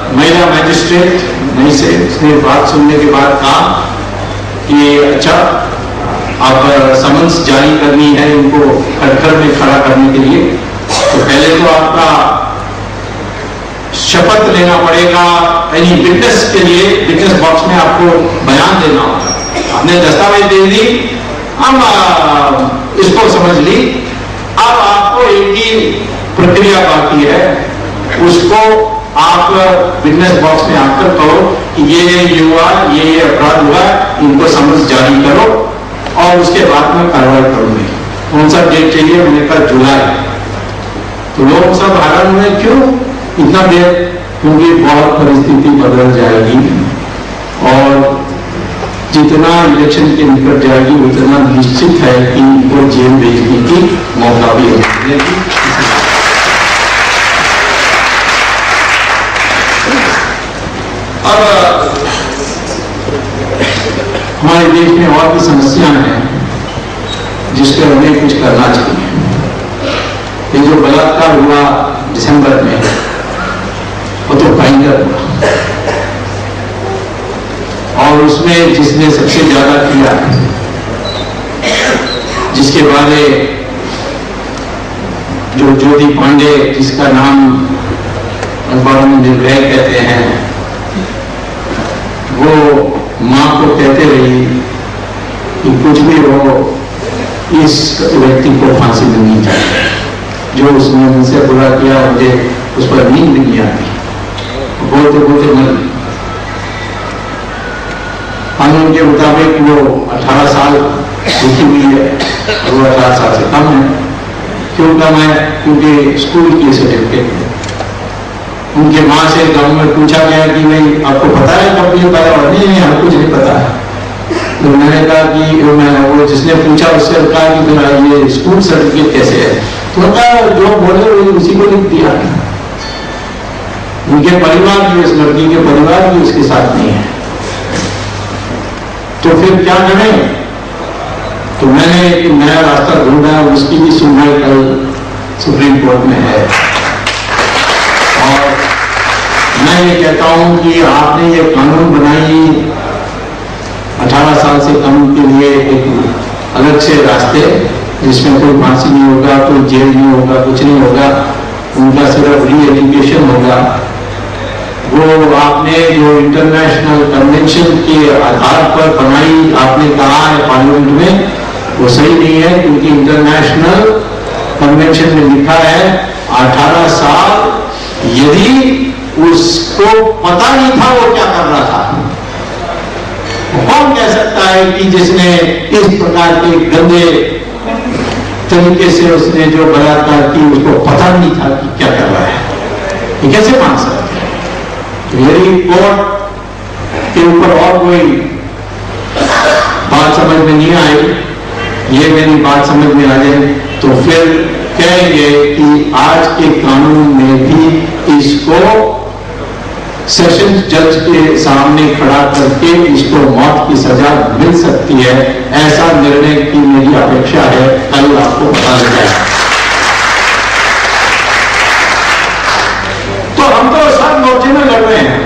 महिला मैजिस्ट्रेट नहीं से उसने बात सुनने के बाद कहा कि अच्छा, आप समन्स जारी करनी है इनको कटघर में खड़ा करने के लिए, तो पहले तो आपका शपथ लेना पड़ेगा, यानी विटनेस के लिए विटनेस बॉक्स में आपको बयान देना होगा। आपने दस्तावेज दे दी, हम इसको समझ ली, अब आपको एक ही प्रक्रिया बाकी है, उसको आप विटनेस बॉक्स में आकर कहो कि ये हुआ, ये अपराध हुआ, इनको समझ जारी करो और उसके बाद में कार्रवाई करूंगी। कौन सा डेट चाहिए? मैंने कहा जुलाई। तो लोग सब हैरान हुए, क्यों इतना देर? क्योंकि बहुत परिस्थिति बदल जाएगी और जितना इलेक्शन के निकट जाएगी उतना निश्चित है कि इनको जेल भेजने की मौका भी मिलेगी। अब हमारे देश में और भी समस्याएं हैं जिस पर हमें कुछ करना चाहिए। ये जो बलात्कार हुआ दिसंबर में, वो तो भयंकर हुआ और उसमें जिसने सबसे ज्यादा किया, जिसके बारे जो ज्योति पांडे, जिसका नाम अखबारों में निर्भय कहते हैं, वो मां को कहते रही कि कुछ भी हो इस व्यक्ति को फांसी देनी चाहिए। जो उसने मुझसे बुरा किया मुझे उस पर नींद नहीं आती, बोलते बोलते मर गई। कानून के मुताबिक वो 18 साल लिखी हुई है और वो 18 साल से कम है। क्यों कम है? क्योंकि स्कूल की सर्टिफिकेट उनके माँ से गांव में पूछा गया कि भाई आपको पता है कब ये पैदा हुआ? नहीं, हमें कुछ नहीं पता है। तो मैंने कहा कि वो जिसने पूछा उससे कहा कि मेरा ये स्कूल सर्टिफिकेट कैसे है? तो कहा जो बोले वो उसी को लिख दिया। उनके परिवार की, उस लड़की के परिवार भी उसके साथ नहीं है। तो फिर क्या करें? तो मैंने एक नया रास्ता ढूंढा, उसकी भी सुनवाई कल सुप्रीम कोर्ट में है। और मैं ये कहता हूं कि आपने ये कानून बनाई 18 साल से कम के लिए एक अलग से रास्ते, जिसमें कोई फांसी नहीं होगा, कोई जेल नहीं होगा, कुछ नहीं होगा, उनका सिर्फ री एजुकेशन होगा। वो आपने जो इंटरनेशनल कन्वेंशन के आधार पर बनाई, आपने कहा है पार्लियामेंट में, वो सही नहीं है। क्योंकि इंटरनेशनल कन्वेंशन में लिखा है 18 साल। यदि उसको पता नहीं था वो क्या कर रहा था, कौन कह सकता है कि जिसने इस प्रकार के गंदे तरीके से उसने जो बलात्कार की उसको पता नहीं था कि क्या कर रहा है? ये कैसे मान सकते हैं? यदि कोर्ट के ऊपर और कोई बात समझ में नहीं आई, ये मेरी बात समझ में आ जाए, तो फिर कहेंगे कि आज के कानून में भी इसको सेशन जज के सामने खड़ा करके इसको मौत की सजा मिल सकती है। ऐसा निर्णय की मेरी अपेक्षा है, कल आपको पता लग जाए। तो हम तो सब मोर्चे में लड़ रहे हैं।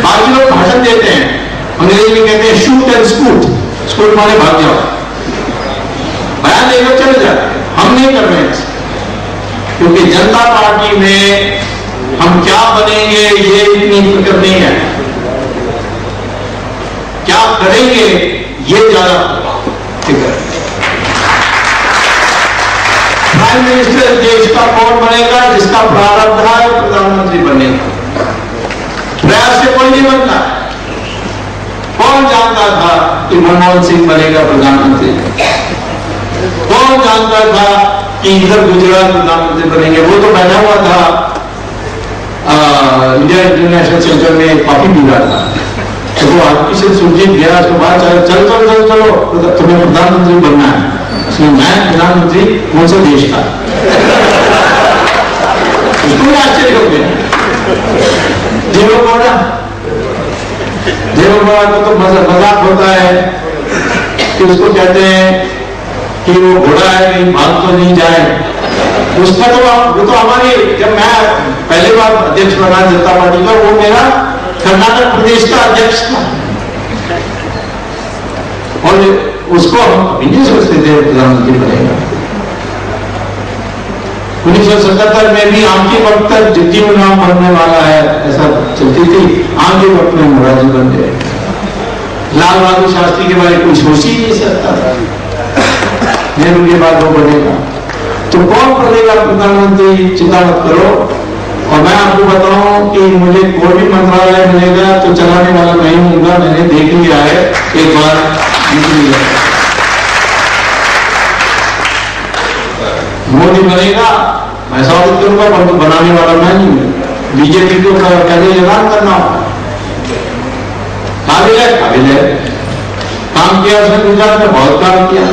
बाकी लोग भाषण देते हैं, अंग्रेजी में कहते हैं शूट एंड स्कूट। स्कूट माने भाग जाओ, बयान लेकर चले जाते। हम नहीं कर रहे हैं, क्योंकि जनता पार्टी में हम क्या बनेंगे ये इतनी फिक्र नहीं है, क्या करेंगे ये ज्यादा फिक्र। प्राइम मिनिस्टर देश का कौन बनेगा? जिसका प्रारब्ध है प्रधानमंत्री बनेगा। प्रयास से कोई नहीं बनता। कौन जानता था कि मनमोहन सिंह बनेगा प्रधानमंत्री? कौन जानता था कि इधर गुजरात प्रधानमंत्री बनेंगे? वो तो बैठा हुआ था इंडिया इंटरनेशनल सेंटर में कॉफी पी रहा था, तो वो आदमी से सुरजीत गया, उसके बाद चल चलो तुम्हें प्रधानमंत्री बनना है। उसने मैं प्रधानमंत्री कौन से देश का? उसको आश्चर्य हो गया। देवेगौड़ा को तो मजाक होता है कि उसको कहते हैं कि वो घोड़ा है, कहीं भाग तो नहीं जाए। उसका तो वो तो हमारी, जब मैं पहली बार अध्यक्ष बना जनता पार्टी का, वो मेरा कर्नाटक प्रदेश का अध्यक्ष था और उसको हम कभी नहीं सोचते थे प्रधानमंत्री बनेगा। 1977 में भी आम के वक्त तक जगजीव राम बनने वाला है ऐसा चलती थी। आम के वक्त में मोरारजी बन गए। लाल बहादुर शास्त्री के बारे में कोई सोच ही नहीं सकता था, नेहरू के बाद वो बनेगा। तो कौन बनेगा प्रधानमंत्री? चिंता मत करो, और मैं आपको बताऊं कि मुझे कोई भी मंत्रालय मिलेगा तो चलाने वाला नहीं होगा, मैंने देख लिया है एक बार मोदी बनेगा मैं स्वागत करूंगा, परंतु बनाने वाला मैं नहीं हूं। बीजेपी को पहले ऐलान करना होगा, काबिल है, काम किया उसने, गुजरात में बहुत काम किया।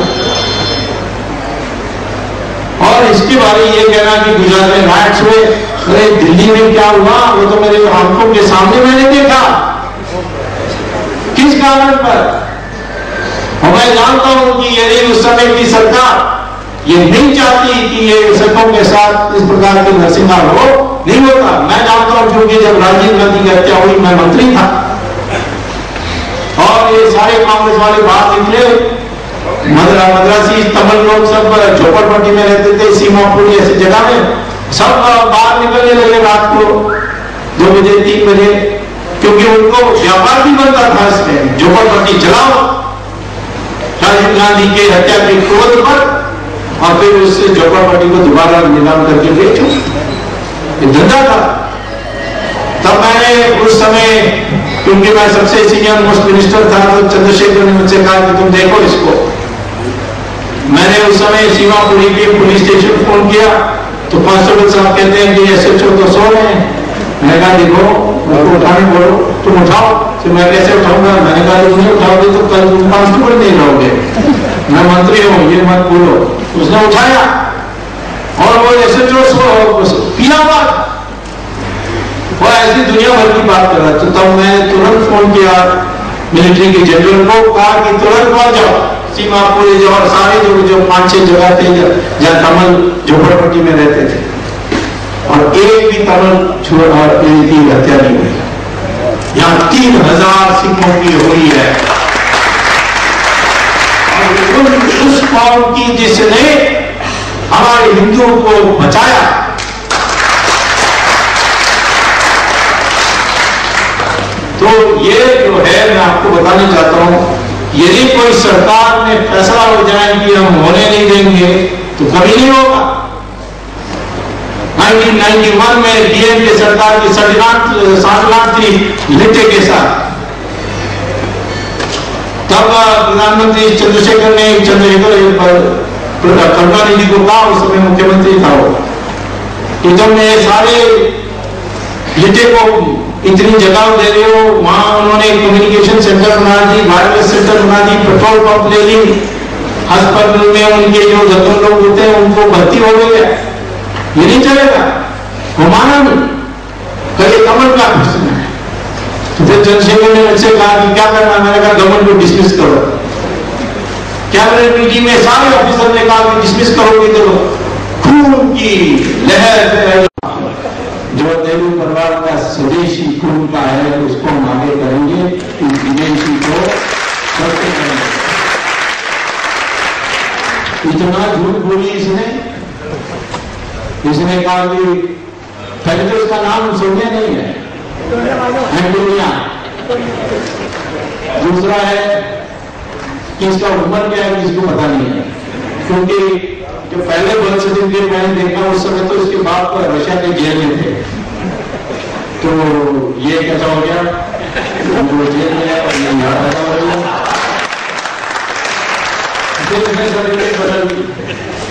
और इसके बारे ये कहना कि गुजरात में राइट्स हुए, अरे दिल्ली में क्या हुआ वो तो मेरे आंखों के सामने मैंने देखा। किस कारण पर? और मैं जानता हूं कि यदि उस समय की सरकार ये नहीं चाहती कि ये सिखों के साथ इस प्रकार की नरसंहार हो, नहीं होता। मैं जानता हूं क्योंकि जब राजीव गांधी की हत्या हुई मैं मंत्री था और ये सारे कांग्रेस वाले बाहर निकले, मद्रासी तमिल लोग सब झोपड़पट्टी में रहते थे, सीमापुर ऐसी जगह में, सब बाहर निकलने लगे रात को 2 बजे 3 बजे, क्योंकि उनको व्यापार भी बनता था इसमें। झोपड़पट्टी चलाओ राजीव गांधी के हत्या के क्रोध पर और फिर उस झोपड़पट्टी को दोबारा नीलाम करके बेचो, ये धंधा था। तब मैंने उस समय, क्योंकि मैं सबसे सीनियर मोस्ट मिनिस्टर था, तो चंद्रशेखर ने मुझसे कहा कि तुम देखो इसको। मैंने उस समय सीमापुरी के पुलिस स्टेशन फोन किया तो कांस्टेबल साहब कहते हैं कि SHO तो सो रहे हैं। मैंने कहा देखो उनको उठाने बोलो, तुम उठाओ। तो मैं कैसे उठाऊंगा? मैंने कहा नहीं उठाओगे तो कल तुम कांस्टेबल नहीं रहोगे, मैं मंत्री हूँ, ये मत बोलो। उसने उठाया और वो SHO पीना हुआ और ऐसी दुनिया भर की बात कर रहा। तो तब मैंने तुरंत फोन किया मिलिट्री के जनरल को, कहा कि तुरंत पहुंच जाओ सीमापुर जो और सारे जो 5-6 जगह थे जहाँ तमिल झोपड़पट्टी में रहते थे, और एक भी तमिल छोड़ और की हत्या नहीं हुई। यहाँ 3000 सिखों की हुई है और उस कौम की जिसने हमारे हिंदुओं को बचाया। तो ये जो है मैं आपको बताना चाहता हूं, यदि कोई सरकार ने फैसला हो जाए कि हम होने नहीं देंगे तो कभी नहीं होगा। 1991 में DMK सरकार की साठगांठ थी लिट्टे के साथ, तब प्रधानमंत्री चंद्रशेखर करुणानिधि को कहा, उस समय मुख्यमंत्री था वो, कि तुमने सारे लिट्टे को इतनी जगह दे रहे हो, वहां उन्होंने कम्युनिकेशन सेंटर बना दी, वायरलेस सेंटर बना दी, पेट्रोल पंप ले ली, अस्पताल में उनके जो जख्म लोग होते हैं उनको भर्ती हो गए। ये नहीं चलेगा, वो माना नहीं, कहीं कमल का प्रश्न है। तो फिर चंद्रशेखर ने मुझसे कहा कि क्या करना? मैंने कहा गवर्नमेंट को डिसमिस करो। कैबिनेट मीटिंग में सारे ऑफिसर ने कहा कि डिसमिस करोगे तो खून की लहर, जो नेहरू परिवार का स्वदेशी खून का है उसको हम आगे करेंगे, विदेशी को करते करेंगे। इतना झूठ बोली इसने कहा कि पहले तो उसका नाम सोनिया नहीं है, एंटोनिया। दूसरा है कि इसका उम्र क्या है किसी को पता नहीं है, क्योंकि जो पहले बर्थ सर्टिफिकेट मैंने देखा उस समय तो इसके बाप रशिया के जेल में थे। तो ये कैसा हो गया, वो जेल में है और ये यहाँ पैदा हो गया।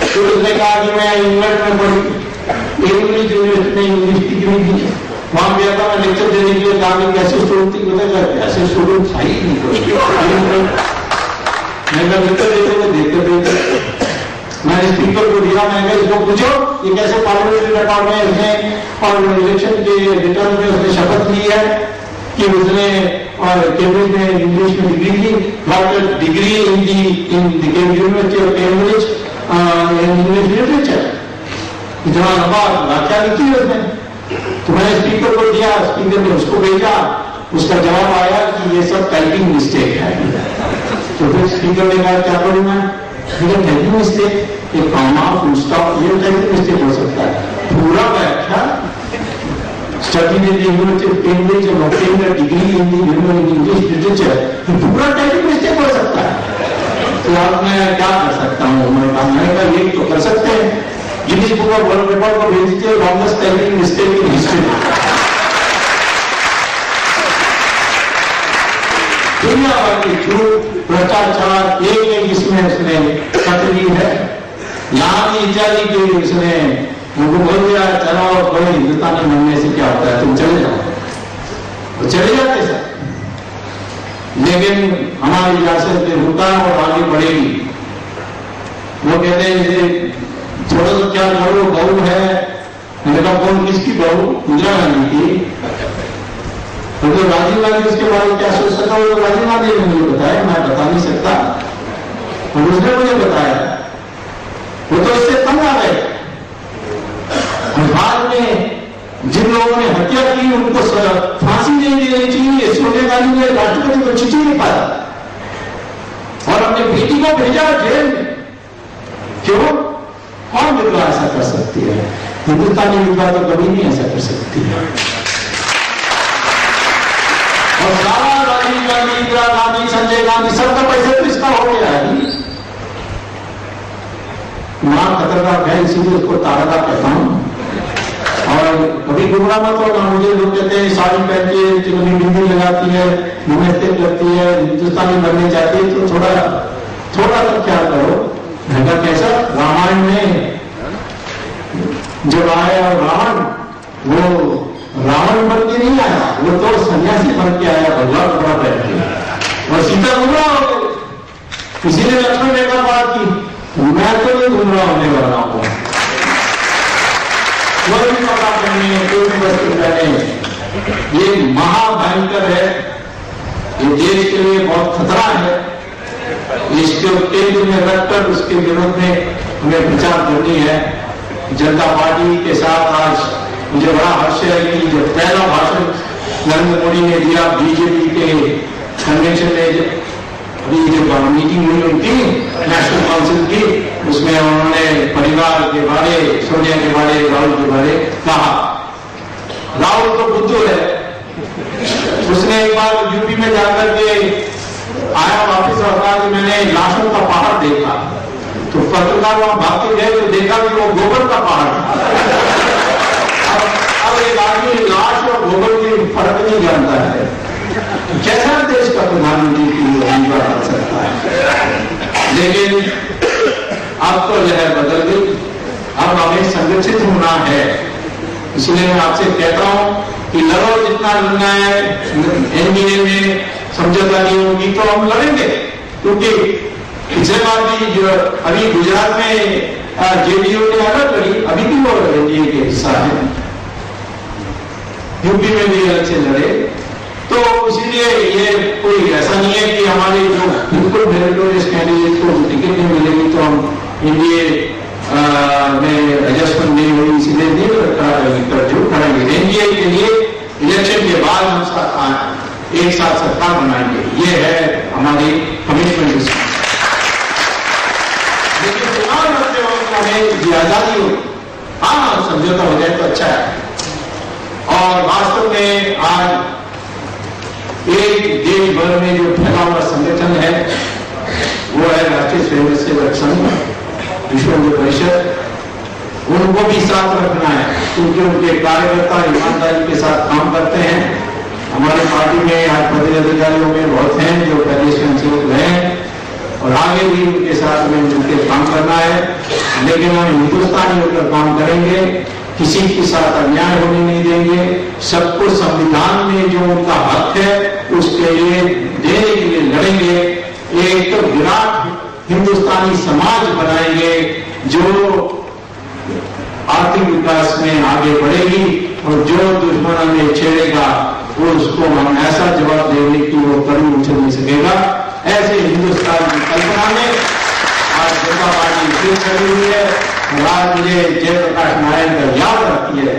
तो उसने कहा कि मैं इंग्लैंड में पढ़ी, इंग्लिश यूनिवर्सिटी में इंग्लिश की थी, वहां गया था मैं लेक्चर देने के लिए। कहा कैसे स्टूडेंट थी, बताया ऐसे स्टूडेंट था ही नहीं। मैं लेक्चर देते मैंने स्पीकर को दिया, मैंने इसको पूछो ये कैसे पार्लियामेंट्री रिकॉर्ड में इसने और इलेक्शन के रिटर्न में उसने शपथ ली है कि उसने और कैम्ब्रिज में इंग्लिश में डिग्री की, doctor degree in the university of Cambridge in English literature. इतना लंबा व्याख्या लिखी है उसने। तो मैंने स्पीकर को दिया, स्पीकर ने उसको भेजा, उसका जवाब आया कि ये सब टाइपिंग मिस्टेक है। तो फिर स्पीकर ने कहा क्या करूं मैं? टाइपिंग मिस्टेक, ये कॉमा फुल स्टॉप, ये टाइपिंग मिस्टेक हो सकता है। पूरा व्याख्या study in the university of Cambridge और obtained a degree in the English literature, पूरा टाइपिंग मिस्टेक हो सकता है। तो आप मैं क्या कर सकता हूँ? मैंने कहा ये तो कर सकते हैं Guinness book of world record को भेज दीजिए, longest typing mistake in history. दुनिया भर की झूठ, भ्रष्टाचार, एक इसमें उसने कतरी है। यहाँ की इत्यादि की उसने उनको बोल दिया, चलो कोई हिंदुस्तानी बनने से क्या होता है, तुम चले जाओ, वो चले जाते सर। लेकिन हमारी रियासत में रुका और आगे बढ़ेगी। वो कहते हैं थोड़ा सा क्या करो, बहू है, मैंने कहा कौन, किसकी बहू? इंदिरा गांधी की। तो राजीव गांधी उसके बारे में क्या सोच सकता, वो राजीव गांधी ने मुझे बताया, मैं बता नहीं सकता, और उसने मुझे बताया। वो तो इससे तंग आ गए। बाद में जिन लोगों ने हत्या की उनको फांसी नहीं देनी चाहिए, सोनिया गांधी ने राष्ट्रपति को चिट्ठी लिखा और अपनी बेटी को भेजा जेल में। क्यों? कौन विधवा ऐसा कर सकती है? हिंदुस्तानी विधवा तो कभी नहीं ऐसा कर सकती है। और सारा राजीव गांधी, इंदिरा गांधी, संजय गांधी, सबका पैसे तो इसका हो गया है। नाम खतरनाक है, इसीलिए उसको तारका कहता हूं। और कभी गुमराह मत होगा, मुझे लोग कहते हैं साड़ी पहनती है, कभी बिंदी लगाती है, नमस्ते करती है, हिंदुस्तानी बनने जाती है, तो थोड़ा तो क्या करो। ढंगा कैसा? रामायण में जब आया रावण, वो रावण बन के नहीं आया, वो तो सन्यासी बन के आया, भगवान कपड़ा पहन के। और सीता गुमराह हो गई, इसीलिए लक्ष्मण रेखा बात की, मैं तो नहीं गुमराह होने वाला हूं। कोई भी कपड़ा पहने, कोई भी वस्त्र पहने, ये महाभयंकर है, ये देश के लिए बहुत खतरा है। इसके केंद्र में रखकर उसके विरोध में हमें प्रचार करनी है। जनता पार्टी के साथ आज मुझे बड़ा हर्ष है कि जो पहला भाषण नरेंद्र मोदी ने दिया बीजेपी के कन्वेंशन में, अभी जो मीटिंग हुई उनकी नेशनल काउंसिल की, उसमें उन्होंने परिवार के बारे, सोनिया के बारे, राहुल के बारे कहा। राहुल तो बुद्धू है, उसने एक बार यूपी में जाकर के आया वापिस और कहा कि मैंने लाशों का पहाड़ देखा। तो पत्रकार वहां भाग के गए तो देखा कि वो गोबर का पहाड़ था। अब एक आदमी लाश और गोबर की फर्क नहीं जानता है, कैसा देश का प्रधानमंत्री कर सकता है। लेकिन अब तो लहर बदल गई, अब हमें संगठित होना है। इसलिए मैं आपसे कहता हूं कि लड़ो जितना लड़ना है, एनडीए में समझौता नहीं होगी तो हम लड़ेंगे। क्योंकि पिछले बार भी जो अभी गुजरात में जेडीयू ने अलग लड़ी, अभी भी वो एनडीए के हिस्सा है, यूपी में भी अलग से लड़े। तो इसीलिए ये कोई ऐसा नहीं है कि हमारे जो बिल्कुल मेरिटोरियस कैंडिडेट को टिकट नहीं मिलेगी तो हम एनडीए में एडजस्टमेंट नहीं होगी, इसीलिए नहीं करेंगे। एनडीए के लिए इलेक्शन के बाद हम एक साथ सरकार बनाएंगे, ये है हमारी कमिटमेंट। लेकिन चुनाव लड़ते वक्त हमें आजादी हो, हाँ समझौता हो जाए तो अच्छा है। और वास्तव में आज एक देश भर में जो फैला हुआ संगठन है वो है राष्ट्रीय स्वयंसेवक संघ, विश्व हिंदू परिषद। उनको भी साथ रखना है क्योंकि उनके कार्यकर्ता ईमानदारी के साथ काम करते हैं। हमारी पार्टी में आज पदाधिकारियों में बहुत हैं जो पहले स्वयंसेवक रहे हैं और आगे भी उनके साथ में मिलकर काम करना है। लेकिन हम हिंदुस्तानी होकर काम करेंगे, किसी के साथ अन्याय होने नहीं देंगे, सबको संविधान में जो उनका हक है उसके लिए देने के लिए लड़ेंगे। एक विराट हिंदुस्तानी समाज बनाएंगे जो आर्थिक विकास में आगे बढ़ेगी और जो दुश्मन हमें छेड़ेगा वो उसको हम ऐसा जवाब देने की वो कभी उछल नहीं सकेगा। ऐसे हिंदुस्तान की कल्पना में आज जनता पार्टी फिर खड़ी हुई है। और आज मुझे जयप्रकाश नारायण का याद रखती है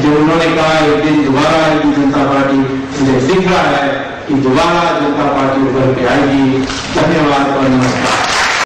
जो उन्होंने कहा एक दिन दोबारा आएगी जनता पार्टी। मुझे दिख रहा है कि दोबारा जनता पार्टी उभर के आएगी। धन्यवाद।